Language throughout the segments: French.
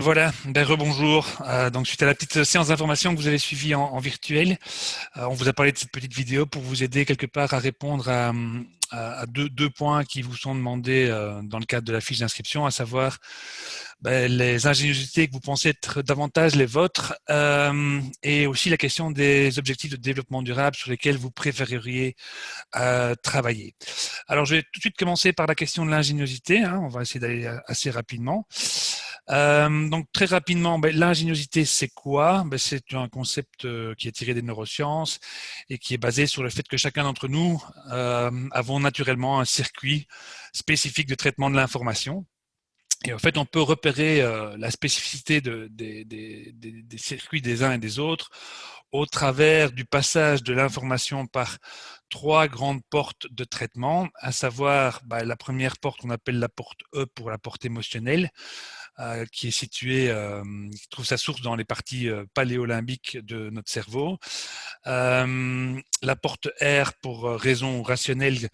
Voilà, ben rebonjour. Donc suite à la petite séance d'information que vous avez suivie en virtuel, on vous a parlé de cette petite vidéo pour vous aider quelque part à répondre à deux points qui vous sont demandés dans le cadre de la fiche d'inscription, à savoir les ingéniosités que vous pensez être davantage les vôtres et aussi la question des objectifs de développement durable sur lesquels vous préféreriez travailler. Alors je vais tout de suite commencer par la question de l'ingéniosité, hein, on va essayer d'aller assez rapidement. Donc très rapidement, l'ingéniosité c'est quoi? C'est un concept qui est tiré des neurosciences et qui est basé sur le fait que chacun d'entre nous avons naturellement un circuit spécifique de traitement de l'information. Et en fait, on peut repérer la spécificité des circuits des uns et des autres au travers du passage de l'information par trois grandes portes de traitement, à savoir la première porte qu'on appelle la porte E pour la porte émotionnelle, qui est située, qui trouve sa source dans les parties paléolimbiques de notre cerveau. La porte R pour raison rationnelle,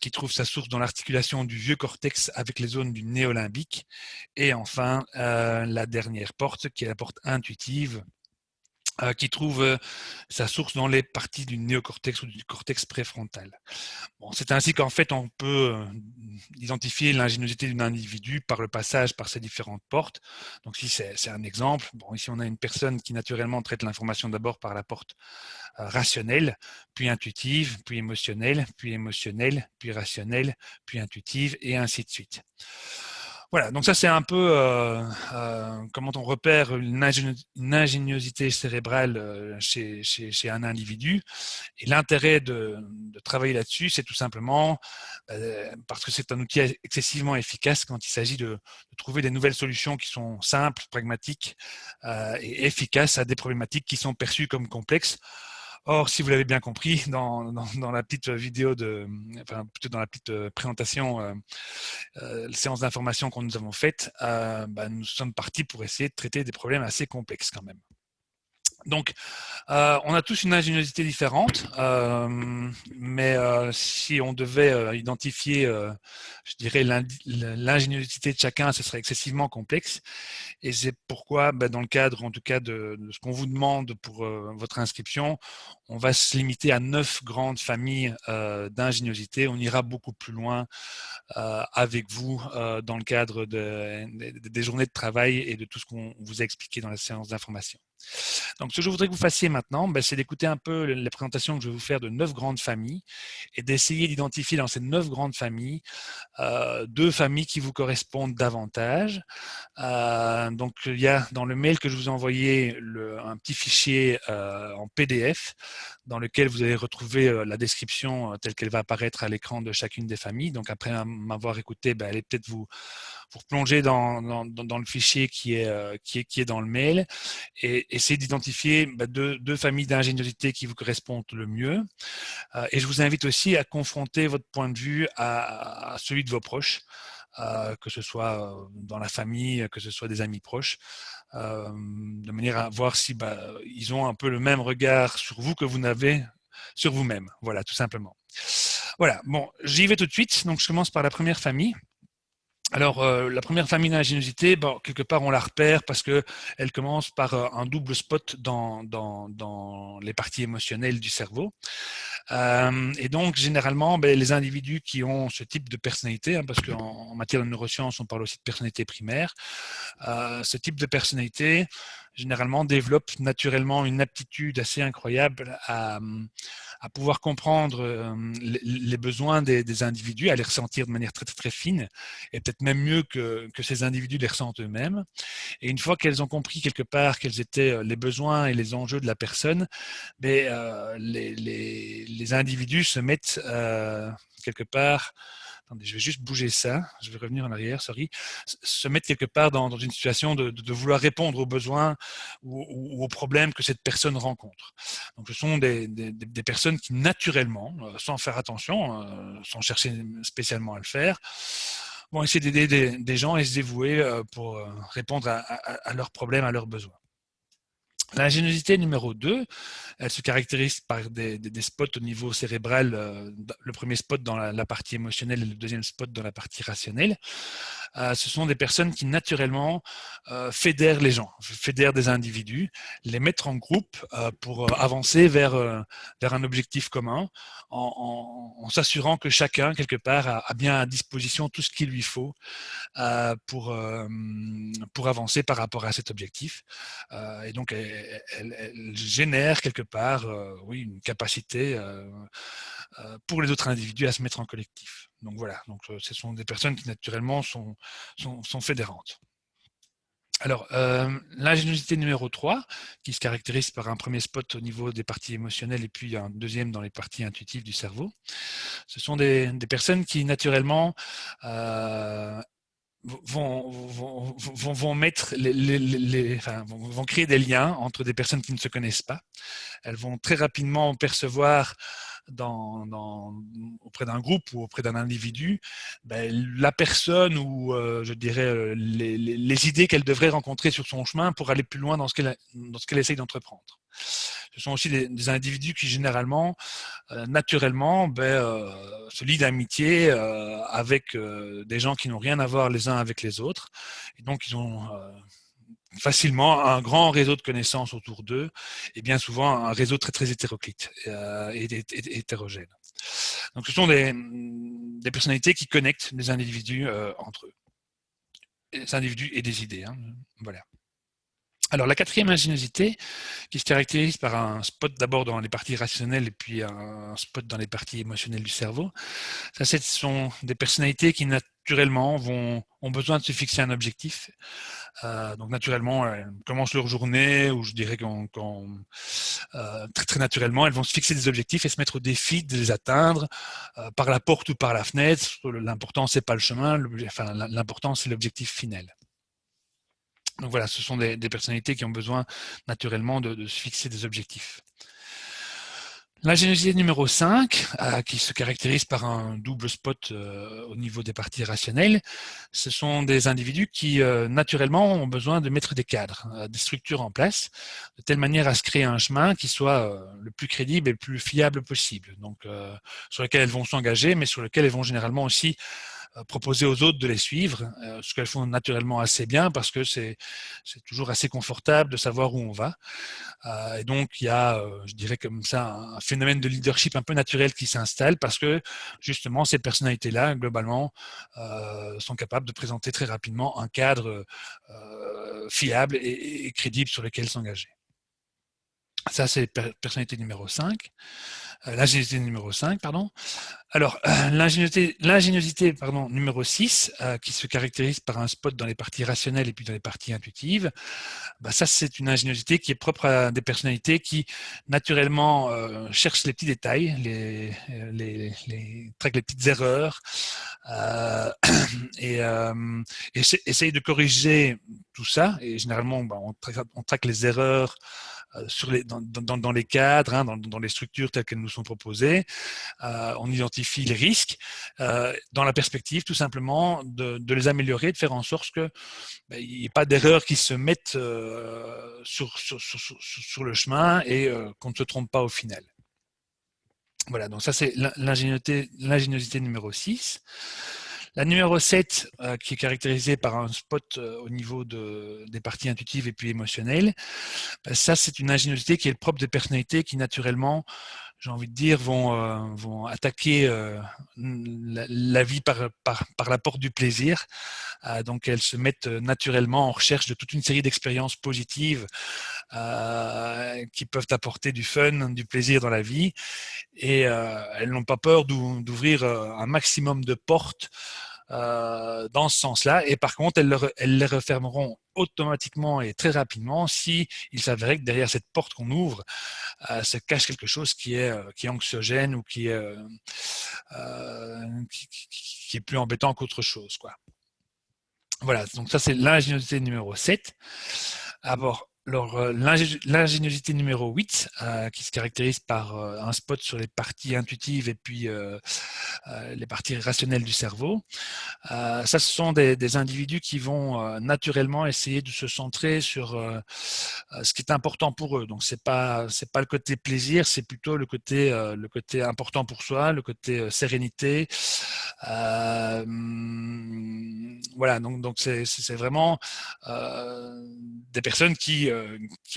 qui trouve sa source dans l'articulation du vieux cortex avec les zones du néolimbique. Et enfin, la dernière porte, qui est la porte intuitive, qui trouve sa source dans les parties du néocortex ou du cortex préfrontal. Bon, c'est ainsi qu'en fait, on peut identifier l'ingéniosité d'un individu par le passage par ces différentes portes. Donc, si c'est un exemple, bon, ici on a une personne qui naturellement traite l'information d'abord par la porte rationnelle, puis intuitive, puis émotionnelle, puis rationnelle, puis intuitive, et ainsi de suite. Voilà, donc ça c'est un peu comment on repère une ingéniosité cérébrale chez un individu. Et l'intérêt de travailler là-dessus, c'est tout simplement parce que c'est un outil excessivement efficace quand il s'agit de trouver des nouvelles solutions qui sont simples, pragmatiques et efficaces à des problématiques qui sont perçues comme complexes. Or, si vous l'avez bien compris, dans la petite vidéo enfin plutôt dans la petite présentation, séance d'information que nous avons faite, nous sommes partis pour essayer de traiter des problèmes assez complexes quand même. Donc, on a tous une ingéniosité différente, mais si on devait identifier, je dirais, l'ingéniosité de chacun, ce serait excessivement complexe. Et c'est pourquoi, dans le cadre, en tout cas, de ce qu'on vous demande pour votre inscription, on va se limiter à 9 grandes familles d'ingéniosité. On ira beaucoup plus loin avec vous dans le cadre des journées de travail et de tout ce qu'on vous a expliqué dans la séance d'information. Donc, ce que je voudrais que vous fassiez maintenant, c'est d'écouter un peu la présentation que je vais vous faire de 9 grandes familles et d'essayer d'identifier dans ces 9 grandes familles 2 familles qui vous correspondent davantage. Donc, il y a dans le mail que je vous ai envoyé un petit fichier en PDF dans lequel vous allez retrouver la description telle qu'elle va apparaître à l'écran de chacune des familles. Donc, après m'avoir écouté, allez peut-être vous replonger dans le fichier qui est dans le mail et essayer d'identifier deux familles d'ingéniosité qui vous correspondent le mieux. Et je vous invite aussi à confronter votre point de vue à celui de vos proches, que ce soit dans la famille, que ce soit des amis proches, de manière à voir si ils ont un peu le même regard sur vous que vous n'avez sur vous-même. Voilà, tout simplement. Voilà, bon, j'y vais tout de suite. Donc, je commence par la première famille. Alors, la première famille d'ingéniosité, quelque part, on la repère parce qu'elle commence par un double spot dans les parties émotionnelles du cerveau. Et donc, généralement, les individus qui ont ce type de personnalité, hein, parce qu'en matière de neurosciences, on parle aussi de personnalité primaire, ce type de personnalité, généralement, développe naturellement une aptitude assez incroyable à pouvoir comprendre les besoins des individus, à les ressentir de manière très, très, très fine, et peut-être même mieux que ces individus les ressentent eux-mêmes. Et une fois qu'elles ont compris quelque part quels étaient les besoins et les enjeux de la personne, les individus se mettent quelque part. Attendez, je vais juste bouger ça. Je vais revenir en arrière, sorry. Se mettre quelque part dans une situation de vouloir répondre aux besoins ou aux problèmes que cette personne rencontre. Donc, ce sont des personnes qui, naturellement, sans faire attention, sans chercher spécialement à le faire, vont essayer d'aider des gens et se dévouer pour répondre à leurs problèmes, à leurs besoins. L'ingéniosité numéro 2, elle se caractérise par des spots au niveau cérébral, le premier spot dans la partie émotionnelle et le deuxième spot dans la partie rationnelle. Ce sont des personnes qui naturellement fédèrent les gens, fédèrent des individus, les mettre en groupe pour avancer vers un objectif commun, en s'assurant que chacun, quelque part, a bien à disposition tout ce qu'il lui faut pour avancer par rapport à cet objectif. Et donc, elle génère quelque part oui, une capacité pour les autres individus à se mettre en collectif. Donc voilà, donc, ce sont des personnes qui naturellement sont fédérantes. Alors, l'ingéniosité numéro 3, qui se caractérise par un premier spot au niveau des parties émotionnelles et puis un deuxième dans les parties intuitives du cerveau, ce sont des personnes qui naturellement vont mettre vont créer des liens entre des personnes qui ne se connaissent pas. Elles vont très rapidement percevoir auprès d'un groupe ou auprès d'un individu la personne ou je dirais les idées qu'elle devrait rencontrer sur son chemin pour aller plus loin dans ce qu'elle essaye d'entreprendre. Ce sont aussi des individus qui généralement naturellement se lient d'amitié avec des gens qui n'ont rien à voir les uns avec les autres. Et donc, ils ont facilement un grand réseau de connaissances autour d'eux et bien souvent un réseau très, très hétéroclite et hétérogène. Donc, ce sont des personnalités qui connectent les individus entre eux. Des individus et des idées. Hein. Voilà. Alors, la quatrième ingéniosité, qui se caractérise par un spot d'abord dans les parties rationnelles et puis un spot dans les parties émotionnelles du cerveau, ça, ce sont des personnalités qui naturellement ont besoin de se fixer un objectif. Donc naturellement, elles commencent leur journée, ou je dirais très, très naturellement, elles vont se fixer des objectifs et se mettre au défi de les atteindre par la porte ou par la fenêtre. L'important, c'est pas le chemin, l'important, c'est l'objectif final. Donc voilà, ce sont des personnalités qui ont besoin naturellement de se fixer des objectifs. L'ingéniosité numéro 5, qui se caractérise par un double spot au niveau des parties rationnelles, ce sont des individus qui naturellement ont besoin de mettre des cadres, des structures en place, de telle manière à se créer un chemin qui soit le plus crédible et le plus fiable possible. Donc sur lequel elles vont s'engager, mais sur lequel elles vont généralement aussi proposer aux autres de les suivre, ce qu'elles font naturellement assez bien parce que c'est toujours assez confortable de savoir où on va. Et donc, il y a, je dirais comme ça, un phénomène de leadership un peu naturel qui s'installe parce que justement, ces personnalités-là, globalement, sont capables de présenter très rapidement un cadre fiable et crédible sur lequel s'engager. Ça, c'est personnalité numéro 5. L'ingéniosité numéro 5, pardon. Alors, l'ingéniosité numéro 6, qui se caractérise par un spot dans les parties rationnelles et puis dans les parties intuitives, ça, c'est une ingéniosité qui est propre à des personnalités qui, naturellement, cherchent les petits détails, les petites erreurs, et essayent de corriger tout ça. Et généralement, on traque les erreurs dans les cadres, hein, dans les structures telles qu'elles nous sont proposées. On identifie les risques dans la perspective tout simplement de les améliorer, de faire en sorte que il n'y ait pas d'erreurs qui se mettent sur le chemin et qu'on ne se trompe pas au final. Voilà, donc ça c'est l'ingéniosité numéro 6. La numéro 7, qui est caractérisée par un spot au niveau des parties intuitives et puis émotionnelles, ça c'est une ingéniosité qui est le propre des personnalités qui naturellement, j'ai envie de dire, vont attaquer la vie par la porte du plaisir. Donc elles se mettent naturellement en recherche de toute une série d'expériences positives qui peuvent apporter du fun, du plaisir dans la vie. Et elles n'ont pas peur d'ouvrir un maximum de portes dans ce sens-là. Et par contre, elles les refermeront automatiquement et très rapidement si il s'avérait que derrière cette porte qu'on ouvre se cache quelque chose qui est anxiogène ou qui est plus embêtant qu'autre chose, quoi. Voilà, donc ça c'est l'ingéniosité numéro 7. Alors, Alors, l'ingéniosité numéro 8, qui se caractérise par un spot sur les parties intuitives et puis les parties rationnelles du cerveau. Ça, ce sont des individus qui vont naturellement essayer de se centrer sur ce qui est important pour eux. Donc, c'est pas le côté plaisir, c'est plutôt le côté important pour soi, le côté sérénité. Voilà, donc c'est vraiment des personnes qui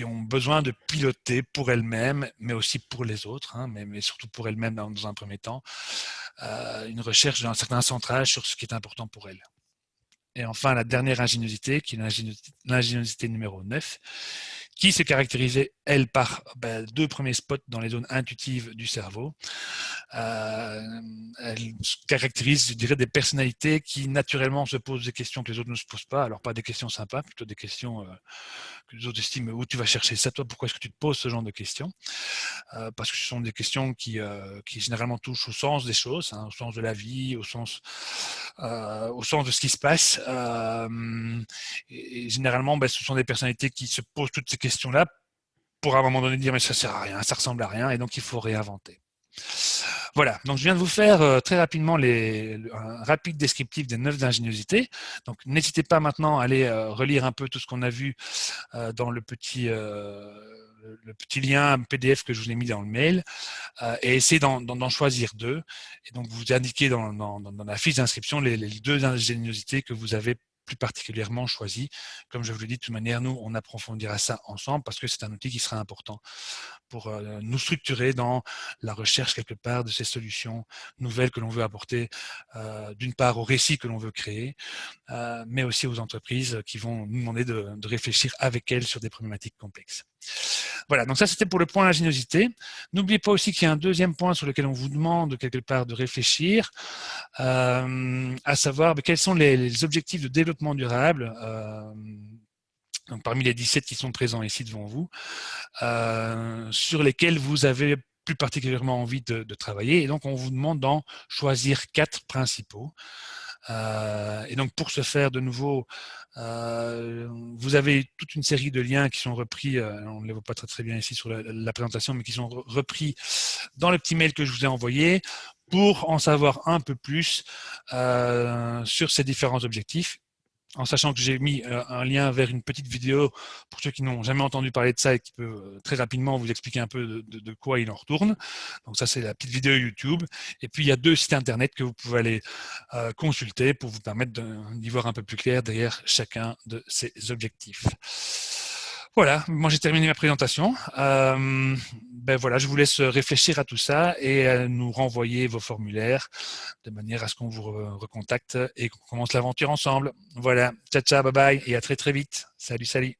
ont besoin de piloter pour elles-mêmes, mais aussi pour les autres, hein, mais surtout pour elles-mêmes dans un premier temps, une recherche d'un certain centrage sur ce qui est important pour elles. Et enfin, la dernière ingéniosité, qui est l'ingéniosité numéro 9, qui se caractérisait, elle, par deux premiers spots dans les zones intuitives du cerveau. Elle caractérise, je dirais, des personnalités qui naturellement se posent des questions que les autres ne se posent pas. Alors, pas des questions sympas, plutôt des questions que les autres estiment où tu vas chercher ça, toi, pourquoi est-ce que tu te poses ce genre de questions? Parce que ce sont des questions qui généralement touchent au sens des choses, hein, au sens de la vie, au sens de ce qui se passe. Et généralement, ce sont des personnalités qui se posent toutes ces questions-là pour à un moment donné dire mais ça sert à rien, ça ressemble à rien, et donc il faut réinventer. Voilà, donc je viens de vous faire très rapidement un rapide descriptif des 9 ingéniosités. Donc n'hésitez pas maintenant à aller relire un peu tout ce qu'on a vu dans le petit lien PDF que je vous ai mis dans le mail et essayez d'en choisir 2. Et donc vous indiquez dans la fiche d'inscription les 2 ingéniosités que vous avez plus particulièrement choisies. Comme je vous l'ai dit, de toute manière, nous, on approfondira ça ensemble parce que c'est un outil qui sera important pour nous structurer dans la recherche quelque part de ces solutions nouvelles que l'on veut apporter, d'une part au récit que l'on veut créer, mais aussi aux entreprises qui vont nous demander de réfléchir avec elles sur des problématiques complexes. Voilà, donc ça c'était pour le point ingéniosité. N'oubliez pas aussi qu'il y a un deuxième point sur lequel on vous demande quelque part de réfléchir, à savoir quels sont les objectifs de développement durable, donc parmi les 17 qui sont présents ici devant vous, sur lesquels vous avez plus particulièrement envie de travailler. Et donc, on vous demande d'en choisir 4 principaux. Et donc, pour ce faire, de nouveau, vous avez toute une série de liens qui sont repris, on ne les voit pas très bien ici sur la présentation, mais qui sont repris dans le petit mail que je vous ai envoyé pour en savoir un peu plus sur ces différents objectifs, en sachant que j'ai mis un lien vers une petite vidéo pour ceux qui n'ont jamais entendu parler de ça et qui peut très rapidement vous expliquer un peu de quoi il en retourne. Donc ça, c'est la petite vidéo YouTube. Et puis, il y a 2 sites internet que vous pouvez aller consulter pour vous permettre d'y voir un peu plus clair derrière chacun de ces objectifs. Voilà, moi j'ai terminé ma présentation. Voilà, je vous laisse réfléchir à tout ça et à nous renvoyer vos formulaires de manière à ce qu'on vous recontacte et qu'on commence l'aventure ensemble. Voilà, ciao, ciao, bye bye et à très très vite. Salut, salut.